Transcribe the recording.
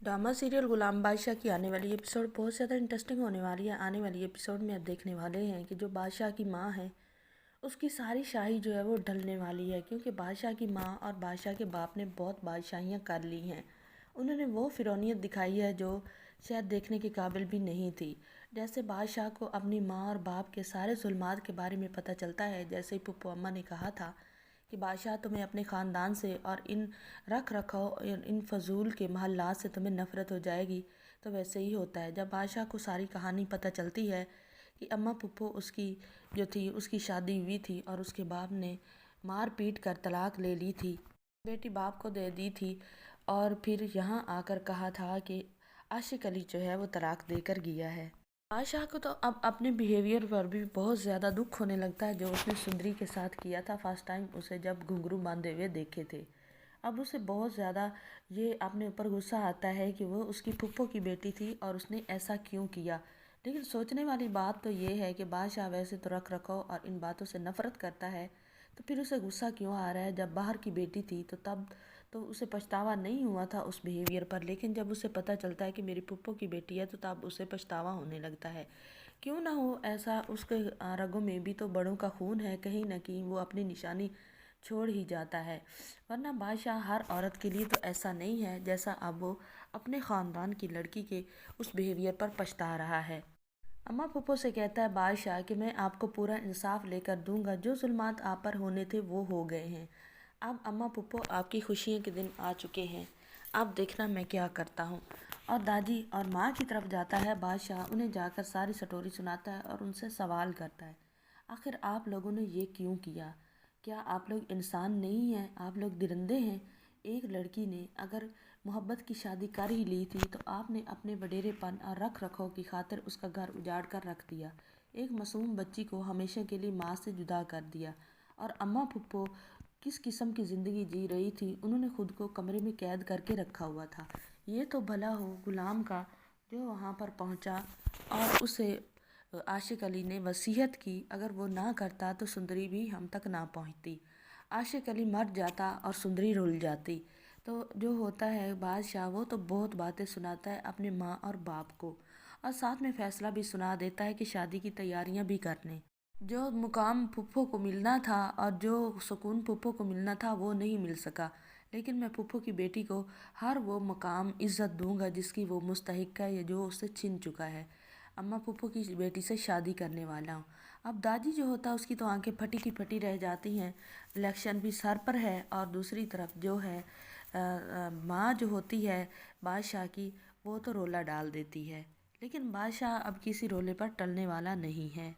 Drama serial गुलाम बादशाह की आने वाली एपिसोड बहुत ज़्यादा इंटरेस्टिंग होने वाली है। आने वाली एपिसोड में अब देखने वाले हैं कि जो बादशाह की माँ है उसकी सारी शाही जो है वो ढलने वाली है, क्योंकि बादशाह की माँ और बादशाह के बाप ने बहुत बादशाहियाँ कर ली हैं। उन्होंने वो फिरौनियत दिखाई है जो शायद देखने के काबिल भी नहीं थी। जैसे बादशाह को अपनी माँ और बाप के सारे जुल्मात के बारे में पता चलता है, जैसे ही पुप्पो अम्मा ने कहा था कि बादशाह तुम्हें अपने ख़ानदान से और इन रख रखाव इन फजूल के महल्लात से तुम्हें नफ़रत हो जाएगी, तो वैसे ही होता है। जब बादशाह को सारी कहानी पता चलती है कि अम्मा पुप्पो उसकी जो थी उसकी शादी हुई थी और उसके बाप ने मार पीट कर तलाक ले ली थी, बेटी बाप को दे दी थी, और फिर यहाँ आकर कहा था कि आशिक अली जो है वो तलाक देकर गया है। बादशाह को तो अब अपने बिहेवियर पर भी बहुत ज़्यादा दुख होने लगता है, जो उसने सुंदरी के साथ किया था फर्स्ट टाइम उसे जब घुंघरू बांधे हुए देखे थे। अब उसे बहुत ज़्यादा ये अपने ऊपर गुस्सा आता है कि वो उसकी फूफो की बेटी थी और उसने ऐसा क्यों किया। लेकिन सोचने वाली बात तो ये है कि बादशाह वैसे तो रख रखाव और इन बातों से नफ़रत करता है, तो फिर उसे गुस्सा क्यों आ रहा है। जब बाहर की बेटी थी तो तब तो उसे पछतावा नहीं हुआ था उस बिहेवियर पर, लेकिन जब उसे पता चलता है कि मेरी फूफो की बेटी है तो तब उसे पछतावा होने लगता है। क्यों ना हो ऐसा, उसके रगों में भी तो बड़ों का खून है, कहीं ना कहीं वो अपनी निशानी छोड़ ही जाता है। वरना बादशाह हर औरत के लिए तो ऐसा नहीं है जैसा अब वो अपने ख़ानदान की लड़की के उस बिहेवियर पर पछता रहा है। अम्मा पुप्पो से कहता है बादशाह कि मैं आपको पूरा इंसाफ लेकर दूंगा, जो जुल्मात आप पर होने थे वो हो गए हैं। अब अम्मा पुप्पो आपकी खुशियों के दिन आ चुके हैं, अब देखना मैं क्या करता हूँ। और दादी और माँ की तरफ जाता है बादशाह, उन्हें जाकर सारी स्टोरी सुनाता है और उनसे सवाल करता है, आखिर आप लोगों ने ये क्यों किया? क्या आप लोग इंसान नहीं हैं, आप लोग दरिंदे हैं? एक लड़की ने अगर मोहब्बत की शादी कर ही ली थी तो आपने अपने वडेरेपन और रख रखाव की खातिर उसका घर उजाड़ कर रख दिया, एक मासूम बच्ची को हमेशा के लिए माँ से जुदा कर दिया। और अम्मा पुप्पो किस किस्म की ज़िंदगी जी रही थी, उन्होंने खुद को कमरे में कैद करके रखा हुआ था। ये तो भला हो गुलाम का जो वहाँ पर पहुँचा और उसे आशिक अली ने वसीयत की, अगर वो ना करता तो सुंदरी भी हम तक ना पहुँचती। आशिक अली मर जाता और सुंदरी रुल जाती। तो जो होता है बादशाह वो तो बहुत बातें सुनाता है अपने माँ और बाप को, और साथ में फैसला भी सुना देता है कि शादी की तैयारियां भी कर लें। जो मुकाम फुफ्फो को मिलना था और जो सुकून फुफ्फो को मिलना था वो नहीं मिल सका, लेकिन मैं फुफ्फो की बेटी को हर वो मकाम इज़्ज़त दूंगा जिसकी वो मुस्तहिक है या जो उससे छिन चुका है। अम्मा फुफ्फो की बेटी से शादी करने वाला हूँ। अब दादी जो होता है उसकी तो आंखें फटी की फटी रह जाती हैं। इलेक्शन भी सर पर है और दूसरी तरफ जो है माँ जो होती है बादशाह की, वो तो रोला डाल देती है। लेकिन बादशाह अब किसी रोले पर टलने वाला नहीं है।